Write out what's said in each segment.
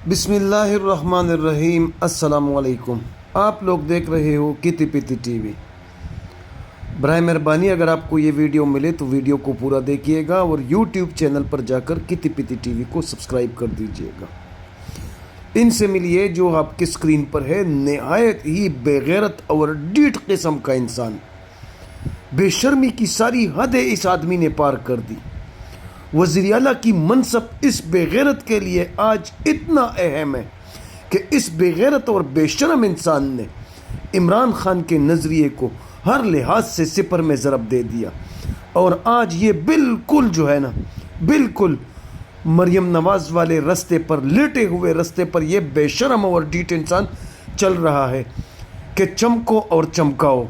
बिस्मिल्लाहिर्रहमानिर्रहीम। अस्सलाम वालेकुम। आप लोग देख रहे हो किति पिति टीवी। बराए मेहरबानी अगर आपको ये वीडियो मिले तो वीडियो को पूरा देखिएगा और यूट्यूब चैनल पर जाकर किति पिति टीवी को सब्सक्राइब कर दीजिएगा। इनसे मिलिए जो आपकी स्क्रीन पर है, नहायत ही बेगैरत और डीठ किस्म का इंसान। बेशर्मी की सारी हदें इस आदमी ने पार कर दी। वज़ीर आला की मनसब इस बेगैरत के लिए आज इतना अहम है कि इस बेगैरत और बेशरम इंसान ने इमरान खान के नज़रिए को हर लिहाज से सिपर में ज़रब दे दिया। और आज ये बिल्कुल जो है ना, बिल्कुल मरियम नवाज़ वाले रास्ते पर, लेटे हुए रास्ते पर ये बेशरम और डीठ इंसान चल रहा है कि चमको और चमकाओ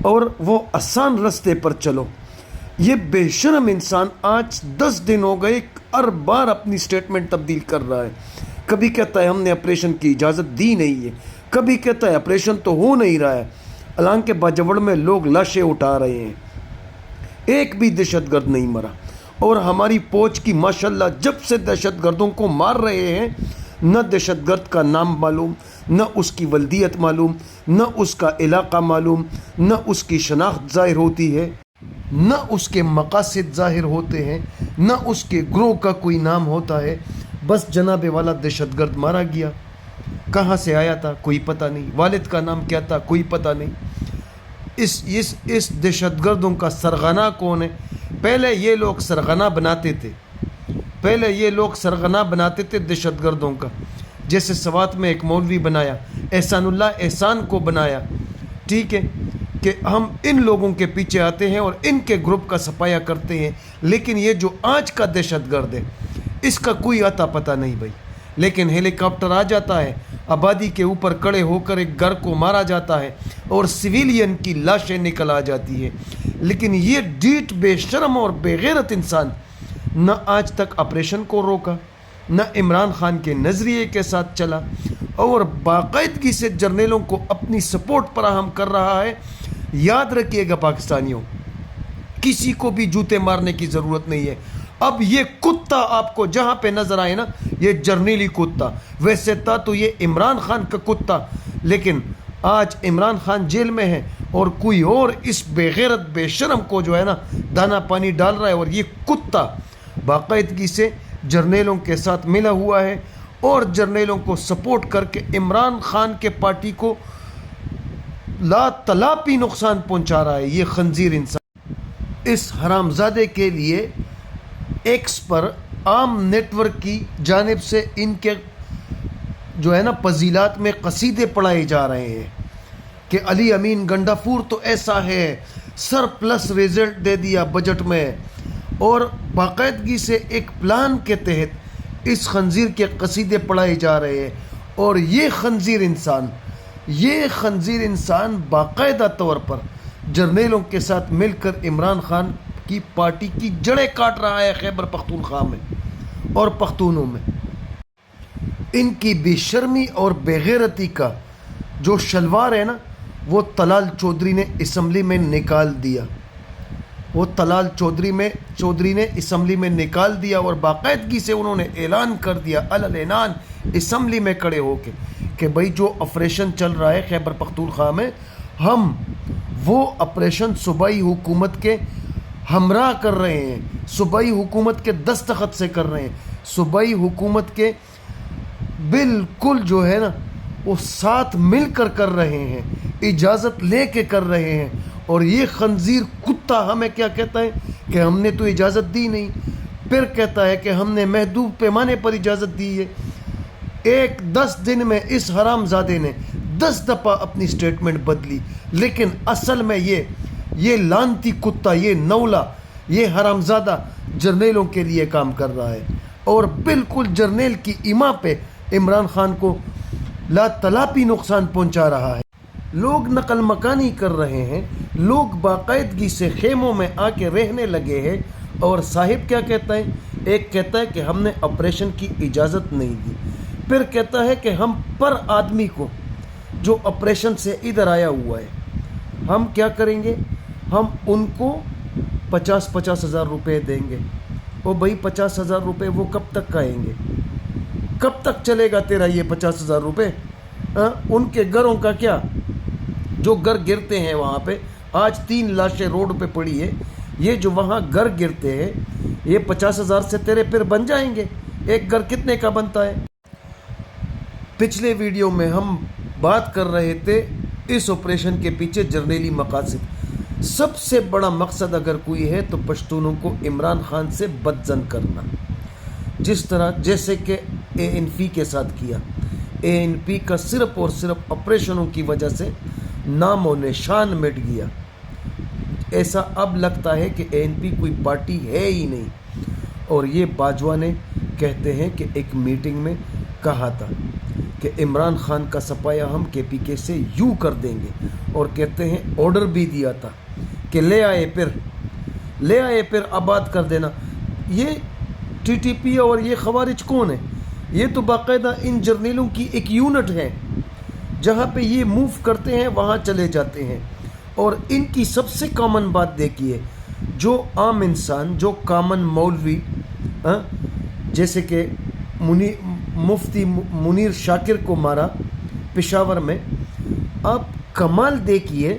और वो आसान रास्ते पर चलो। ये बेशरम इंसान आज 10 दिन हो गए हर बार अपनी स्टेटमेंट तब्दील कर रहा है। कभी कहता है हमने ऑपरेशन की इजाज़त दी नहीं है, कभी कहता है ऑपरेशन तो हो नहीं रहा है, हालांकि बाजवड़ में लोग लाशें उठा रहे हैं, एक भी दहशतगर्द नहीं मरा। और हमारी फौज की माशाल्लाह जब से दहशतगर्दों को मार रहे हैं, न दहशतगर्द का नाम मालूम, न उसकी वल्दियत मालूम, न उसका इलाका मालूम, न उसकी शनाख्त ज़ाहिर होती है, न उसके मकासद ज़ाहिर होते हैं, न उसके ग्रोह का कोई नाम होता है। बस जनाबे वाला दहशतगर्द मारा गया, कहाँ से आया था कोई पता नहीं, वालिद का नाम क्या था कोई पता नहीं। इस दहशतगर्दों का सरगना कौन है? पहले ये लोग सरगना बनाते थे, दहशतगर्दों का। जैसे सवात में एक मौलवी बनाया, एहसानुल्लाह एहसान को बनाया, ठीक है, कि हम इन लोगों के पीछे आते हैं और इनके ग्रुप का सफाया करते हैं। लेकिन ये जो आज का दहशतगर्द है, इसका कोई आता पता नहीं भाई। लेकिन हेलीकॉप्टर आ जाता है, आबादी के ऊपर खड़े होकर एक घर को मारा जाता है और सिविलियन की लाशें निकल आ जाती है। लेकिन ये डीठ बेशरम और बेगैरत इंसान न आज तक ऑपरेशन को रोका, न इमरान खान के नज़रिए के साथ चला और बाकायदगी से जर्नलों को अपनी सपोर्ट फराहम कर रहा है। याद रखिएगा पाकिस्तानियों, किसी को भी जूते मारने की ज़रूरत नहीं है। अब ये कुत्ता आपको जहाँ पे नज़र आए ना, ये जर्नली कुत्ता, वैसे था तो ये इमरान खान का कुत्ता, लेकिन आज इमरान खान जेल में है और कोई और इस बेगैरत बेशरम को जो है ना दाना पानी डाल रहा है। और ये कुत्ता बाकायदगी से जर्नलों के साथ मिला हुआ है और जर्नलों को सपोर्ट करके इमरान खान के पार्टी को ला तलापी नुकसान पहुंचा रहा है। ये खंजीर इंसान इस हरामजादे के लिए एक्स पर आम नेटवर्क की जानिब से इनके जो है ना फजीलात में कसीदे पढ़ाए जा रहे हैं कि अली अमीन गंडाफूर तो ऐसा है, सरप्लस रिजल्ट दे दिया बजट में, और बाकायदगी से एक प्लान के तहत इस खंजीर के कसीदे पढ़ाए जा रहे हैं। और ये खंजीर इंसान बाकायदा तौर पर जर्नलों के साथ मिलकर इमरान खान की पार्टी की जड़ें काट रहा है खैबर पख्तूनख्वा में और पख्तूनों में। इनकी बेशर्मी और बेगैरती का जो शलवार है ना, वो तलाल चौधरी ने असम्बली में निकाल दिया। चौधरी ने असम्बली में निकाल दिया और बाकायदगी से उन्होंने ऐलान कर दिया, अल-ऐलान असम्बली में खड़े होके, कि भाई जो ऑपरेशन चल रहा है खैबर पख्तूनख्वा में, हम वो ऑपरेशन सूबाई हुकूमत के हमरा कर रहे हैं, सूबाई हुकूमत के दस्तखत से कर रहे हैं, सूबाई हुकूमत के बिल्कुल जो है ना वो साथ मिलकर कर रहे हैं, इजाज़त लेके कर रहे हैं। और ये खंजीर कुत्ता हमें क्या कहता है कि हमने तो इजाज़त दी नहीं, फिर कहता है कि हमने महदूद पैमाने पर इजाज़त दी है। 10 दिन में इस हरामजादे ने 10 दफ़ा अपनी स्टेटमेंट बदली, लेकिन असल में ये लानती कुत्ता, ये नौला, ये हरामजादा जर्नलों के लिए काम कर रहा है और बिल्कुल जर्नल की इमा पे इमरान खान को ला तलापी नुकसान पहुंचा रहा है। लोग नकल मकानी कर रहे हैं, लोग बाकायदगी से खेमों में आके रहने लगे हैं। और साहिब क्या कहता है? एक कहता है कि हमने ऑपरेशन की इजाज़त नहीं दी, फिर कहता है कि हम पर आदमी को जो ऑपरेशन से इधर आया हुआ है हम क्या करेंगे, हम उनको 50,000 रुपये देंगे। ओ भाई 50,000 रुपये वो कब तक आएंगे? कब तक चलेगा तेरा ये 50,000 रुपये? उनके घरों का क्या, जो घर गिरते हैं वहाँ पे, आज 3 लाशें रोड पे पड़ी है, ये जो वहाँ घर गिरते हैं ये 50,000 से तेरे फिर बन जाएंगे? एक घर कितने का बनता है? पिछले वीडियो में हम बात कर रहे थे इस ऑपरेशन के पीछे जर्नैली मकासद। सबसे बड़ा मकसद अगर कोई है तो पश्तूनों को इमरान खान से बदजन करना, जिस तरह जैसे कि ANP के साथ किया। ANP का सिर्फ और सिर्फ ऑपरेशनों की वजह से नाम और निशान मिट गया। ऐसा अब लगता है कि ANP कोई पार्टी है ही नहीं। और ये बाजवा ने कहते हैं कि एक मीटिंग में कहा था कि इमरान खान का सफाया हम KPK से यूँ कर देंगे, और कहते हैं ऑर्डर भी दिया था कि ले आए फिर आबाद कर देना। ये TTP और ये खवारिज कौन है? ये तो बाकायदा इन जर्नैलों की एक यूनिट है, जहाँ पे ये मूव करते हैं वहाँ चले जाते हैं। और इनकी सबसे कॉमन बात देखिए, जो आम इंसान, जो कॉमन मौलवी, जैसे कि मुफ्ती मुनीर शाकिर को मारा पेशावर में, आप कमाल देखिए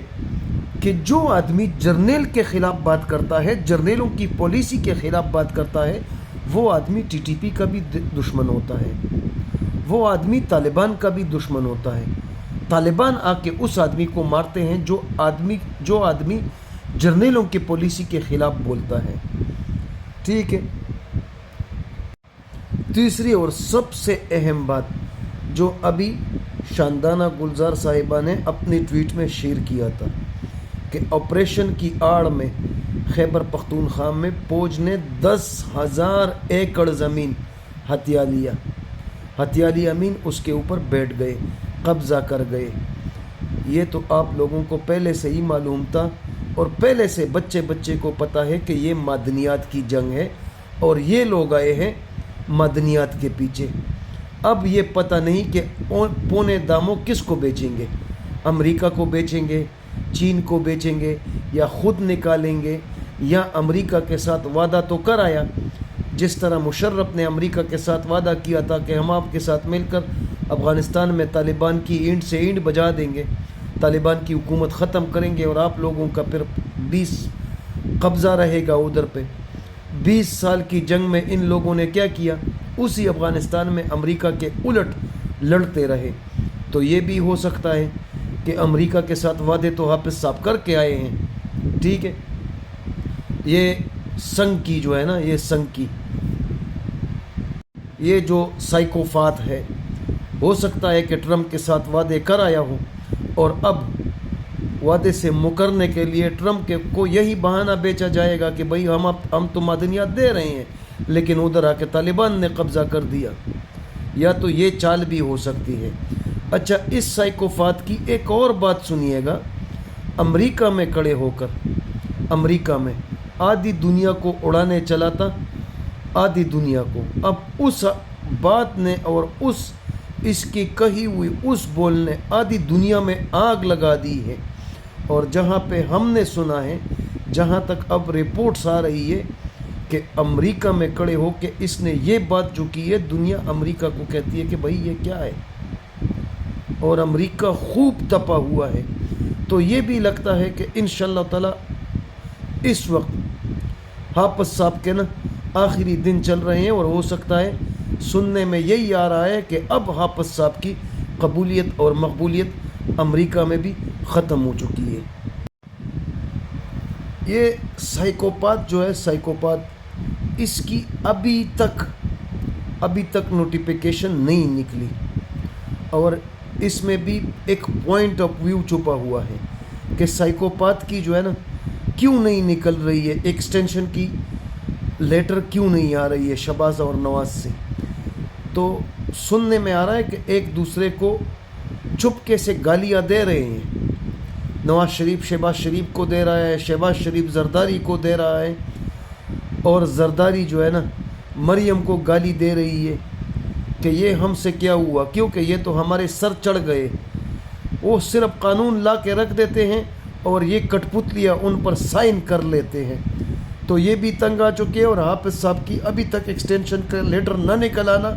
कि जो आदमी जर्नैल के ख़िलाफ़ बात करता है, जर्नैलों की पॉलिसी के ख़िलाफ़ बात करता है, वो आदमी TTP का भी दुश्मन होता है, वो आदमी तालिबान का भी दुश्मन होता है। तालिबान आके उस आदमी को मारते हैं जो आदमी जर्नैलों की पॉलिसी के ख़िलाफ़ बोलता है। ठीक है। तीसरी और सबसे अहम बात जो अभी शानदाना गुलजार साहिबा ने अपनी ट्वीट में शेयर किया था कि ऑपरेशन की आड़ में खैबर पख्तूनख्वा में फौज ने 10,000 एकड़ ज़मीन हथियाली अमीन उसके ऊपर बैठ गए, कब्ज़ा कर गए। ये तो आप लोगों को पहले से ही मालूम था, और पहले से बच्चे को पता है कि ये मादनियात की जंग है और ये लोग आए हैं मादनियात के पीछे। अब ये पता नहीं कि पौने दामों किसको बेचेंगे, अमेरिका को बेचेंगे, चीन को बेचेंगे, या ख़ुद निकालेंगे, या अमेरिका के साथ वादा तो कर आया, जिस तरह मुशर्रफ ने अमेरिका के साथ वादा किया था कि हम आपके साथ मिलकर अफ़गानिस्तान में तालिबान की ईंट से ईंट बजा देंगे, तालिबान की हुकूमत ख़त्म करेंगे और आप लोगों का फिर 20 कब्ज़ा रहेगा उधर पे। 20 साल की जंग में इन लोगों ने क्या किया? उसी अफ़गानिस्तान में अमेरिका के उलट लड़ते रहे। तो ये भी हो सकता है कि अमेरिका के साथ वादे तो हाफिज़ साहब करके आए हैं। ठीक है। ये संघ की जो है ना, ये संघ की ये जो साइकोफात है, हो सकता है कि ट्रम्प के साथ वादे कर आया हो और अब वादे से मुकरने के लिए ट्रम्प के को यही बहाना बेचा जाएगा कि भाई हम तो मादनियात दे रहे हैं, लेकिन उधर आके तालिबान ने कब्ज़ा कर दिया। या तो ये चाल भी हो सकती है। अच्छा, इस साइकोफात की एक और बात सुनिएगा। अमेरिका में खड़े होकर, अमेरिका में आधी दुनिया को उड़ाने चला था, आधी दुनिया को। अब उस बात ने और उस इसकी कही हुई उस बोल ने आधी दुनिया में आग लगा दी है। और जहाँ पे हमने सुना है, जहाँ तक अब रिपोर्ट्स आ रही है कि अमेरिका में खड़े हो के इसने ये बात जो की है, दुनिया अमेरिका को कहती है कि भाई ये क्या है, और अमेरिका खूब तपा हुआ है। तो ये भी लगता है कि इंशाअल्लाह ताला इस वक्त हाफिज़ साहब के ना आखिरी दिन चल रहे हैं, और हो सकता है सुनने में यही आ रहा है कि अब हाफिज़ साहब की कबूलियत और मकबूलियत अमेरिका में भी ख़त्म हो चुकी है। ये साइकोपाथ जो है, साइकोपाथ, इसकी अभी तक नोटिफिकेशन नहीं निकली, और इसमें भी एक पॉइंट ऑफ व्यू छुपा हुआ है कि साइकोपाथ की जो है ना क्यों नहीं निकल रही है, एक्सटेंशन की लेटर क्यों नहीं आ रही है शहबाज और नवाज से। तो सुनने में आ रहा है कि एक दूसरे को चुपके से गालियां दे रहे हैं। नवाज शरीफ शहबाज शरीफ को दे रहा है, शहबाज शरीफ जरदारी को दे रहा है, और जरदारी जो है ना मरियम को गाली दे रही है कि ये हमसे क्या हुआ, क्योंकि ये तो हमारे सर चढ़ गए। वो सिर्फ कानून ला के रख देते हैं और ये कठपुतलियाँ उन पर साइन कर लेते हैं। तो ये भी तंग आ चुके हैं, और हाफिज़ साहब की अभी तक एक्सटेंशन का लेटर न निकल आना